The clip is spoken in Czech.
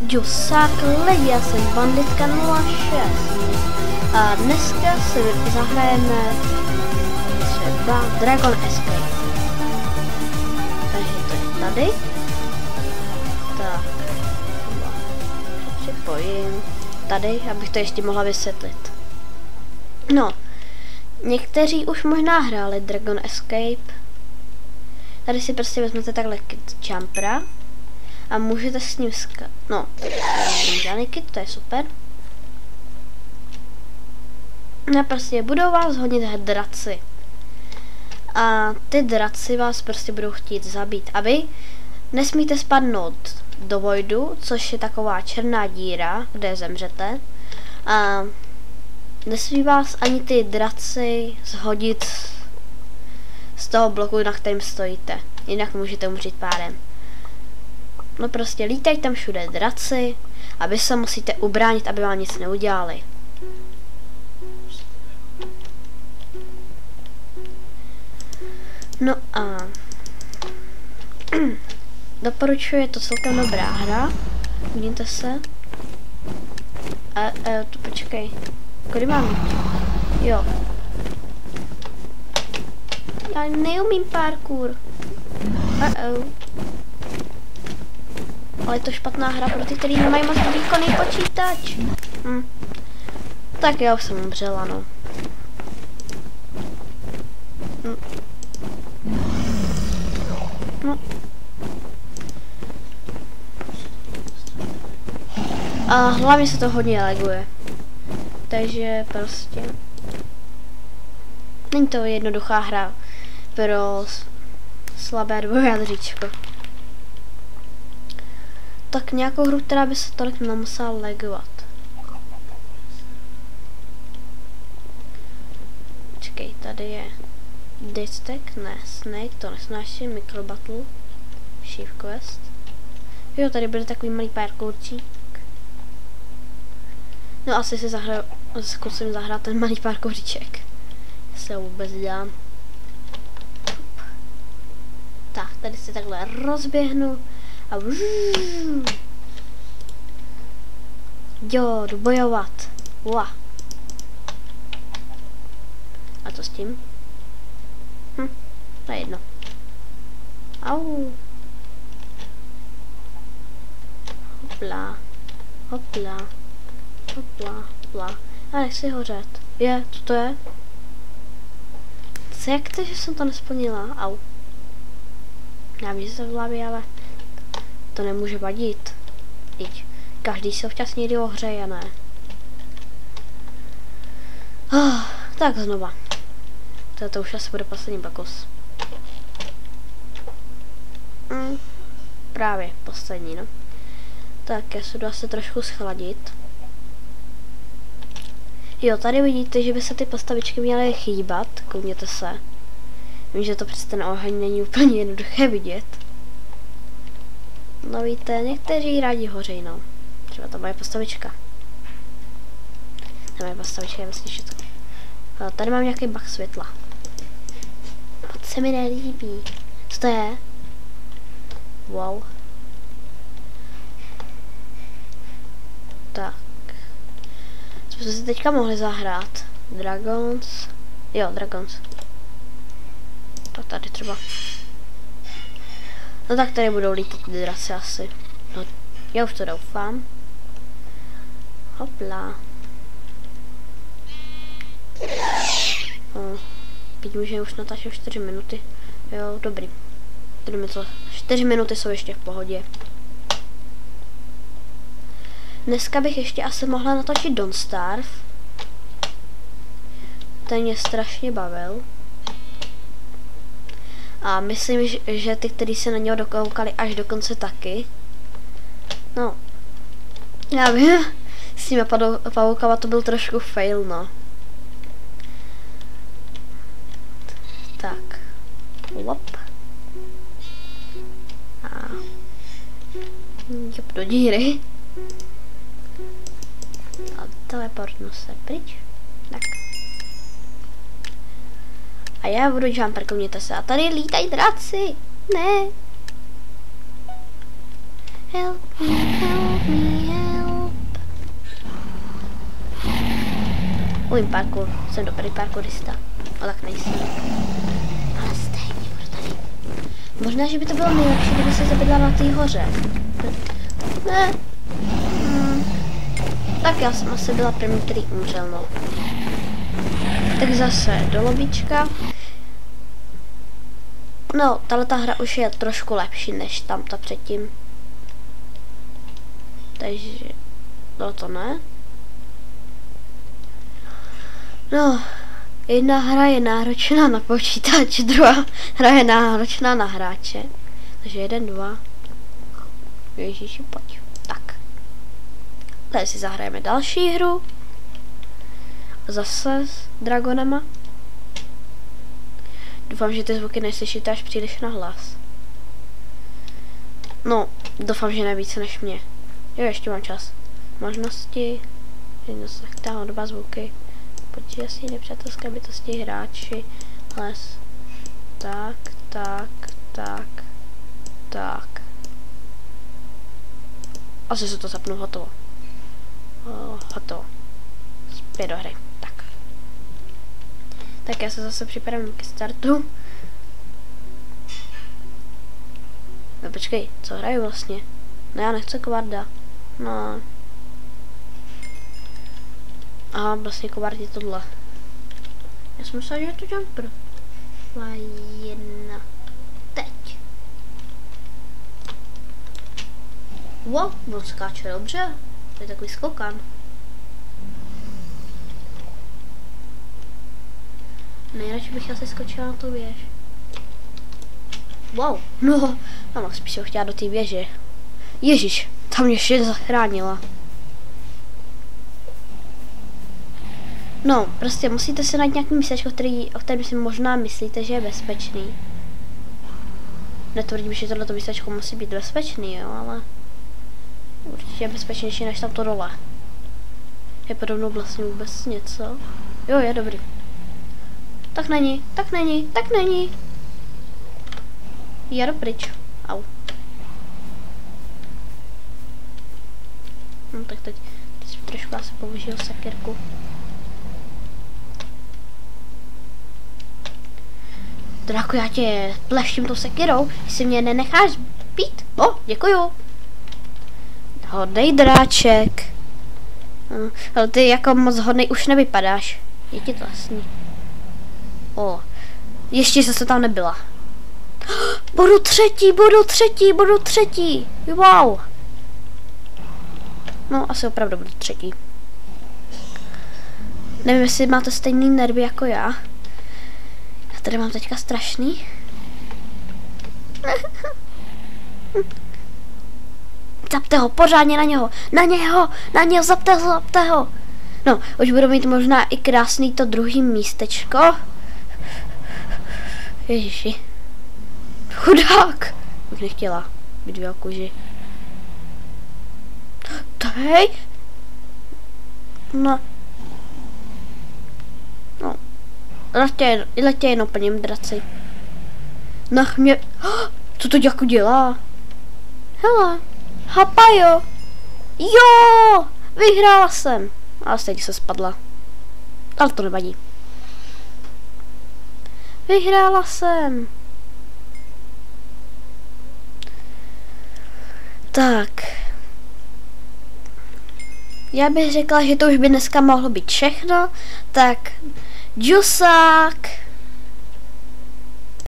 Josák lidi, já jsem Banditka 06 a dneska si zahrajeme třeba Dragon Escape. Takže to je tady. Tak, připojím tady, abych to ještě mohla vysvětlit. No, někteří už možná hráli Dragon Escape. Tady si prostě vezmete takhle kit jumpera a můžete s ním no, žádný kit, to je super. A prostě budou vás hodit draci. A ty draci vás prostě budou chtít zabít. A vy nesmíte spadnout do voidu, což je taková černá díra, kde zemřete. A nesmí vás ani ty draci shodit z toho bloku, na kterém stojíte. Jinak můžete umřít pádem. No prostě lítají tam všude draci a vy se musíte ubránit, aby vám nic neudělali. No a doporučuji, je to celkem dobrá hra. Vidíte se. To počkej. Kudy mám jít? Jo. Já neumím parkour. Ale je to špatná hra pro ty, kteří nemají moc výkonný počítač. Tak já už jsem umřela, no. A hlavně se to hodně laguje. Takže prostě není to jednoduchá hra pro slabé dvojjadříčko. Tak nějakou hru, která by se tolik nemusela lagovat. Počkej, tady je Distek, ne, Snake, to nesnáší, Micro Battle, Shift Quest. Jo, tady bude takový malý parkourčík. No asi si zkusím zahrát ten malý parkouriček. Se vůbec dělám. Tak, tady si takhle rozběhnu a jo, jdu bojovat. Ua. A co s tím? To je jedno. Au. Hopla. Hopla. Hopla, hopla. A nechci hořet. Co to je? Co, jak to, že jsem to nesplnila? Au. Já vím, že se v hlavě, ale to nemůže vadit. Každý se občas někdy ohřeje, ne? Tak znova. To už asi bude poslední pokus. Právě poslední, no. Tak já se jdu asi trošku schladit. Jo, tady vidíte, že by se ty postavičky měly chýbat. Koukněte se. Vím, že to přes ten oheň není úplně jednoduché vidět. No víte, někteří rádi hoří, no. Třeba ta moje postavička. Ta moje postavička je vlastně všechno. Tady mám nějaký bug světla. To se mi nelíbí. Co to je? Wow. Tak. Co jsme si teďka mohli zahrát? Dragons. Jo, Dragons. Tak tady třeba. No tak tady budou lítat ty draci asi. No, já už to doufám. Hopla. Vidím, že už natáčím 4 minuty. Jo, dobrý. 4 minuty jsou ještě v pohodě. Dneska bych ještě asi mohla natočit Don't Starve. Ten mě strašně bavil. A myslím, že ty, kteří se na něho dokoukali až do konce taky. No. Já vím, s těma pavoukama to byl trošku fail, no. Tak. Lop. A jop do díry. A teleportnu se pryč. Tak. A já budu jumper, koukněte se. A tady lítají draci. Ne. Help me, help me. umím parkour, jsem dobrý parkourista. Ale tak nejsem. Ale stejně tady. Možná, že by to bylo nejlepší, kdyby se zabydla na té hoře. Ne. Tak já jsem asi byla první, který umřel, no. Tak zase do lobíčka. No, tato hra už je trošku lepší než tamta předtím. Takže, no to ne. No, jedna hra je náročná na počítač, druhá hra je náročná na hráče. Takže 1, 2. Ježíši, pojď. Tak. Tady si zahrajeme další hru. Zase s dragonama. Doufám, že ty zvuky neslyšíte až příliš na hlas. No, doufám, že ne více než mě. Jo, ještě mám čas. Možnosti. Jedno se chtáhlo 2 zvuky. Počítací nepřátelské bytosti, hráči. Les. Tak, tak, tak, tak. Asi se to zapnu, hotovo. Hotovo. Zpět do hry. Tak. Tak já se zase připravím ke startu. No počkej, co hraju vlastně? No já nechci Kovarda. No. Aha, vlastně Kovard je tohle. Já jsem myslela, že je to jumper. 2, 1. Teď. Wow, on skáče dobře. To je takový skokan. Nejradši bych asi skočila na tu věž. Wow, no, mám spíš ho chtěla do té věže. Ježíš, tam mě ještě zachránila. No, prostě musíte se najít nějaký místečko, o kterém si možná myslíte, že je bezpečný. Netvrdím, že tohleto místečko musí být bezpečný, jo, ale určitě je bezpečnější než tamto dole. Je podobnou vlastně vůbec něco. Jo, je dobrý. Tak není, tak není, tak není. Jdu pryč. Au. No tak teď jsem trošku asi použil sekirku. Draku, já tě pleštím tou sekirou, jestli mě nenecháš být. O, děkuju. Hodnej dráček. Ale ty jako moc hodnej už nevypadáš. Je ti to jasný. O, ještě zase tam nebyla. Budu třetí. Wow. No, asi opravdu budu třetí. Nevím, jestli máte stejný nervy jako já. Já tady mám teďka strašný. Zapte ho, pořádně na něho. Na něho, zapte ho. No, už budu mít možná i krásný to druhý místečko. Ježiši. Chudák. Bych nechtěla být v kůži. Hej. No. No. Letě jenom po něm, draci. Nach mě. Co to děku dělá? Hele. Hapajo. Jo. Vyhrála jsem. Ale stejně se spadla. Ale to nevadí. Vyhrála jsem. Tak. Já bych řekla, že to už by dneska mohlo být všechno. Tak. Džusák.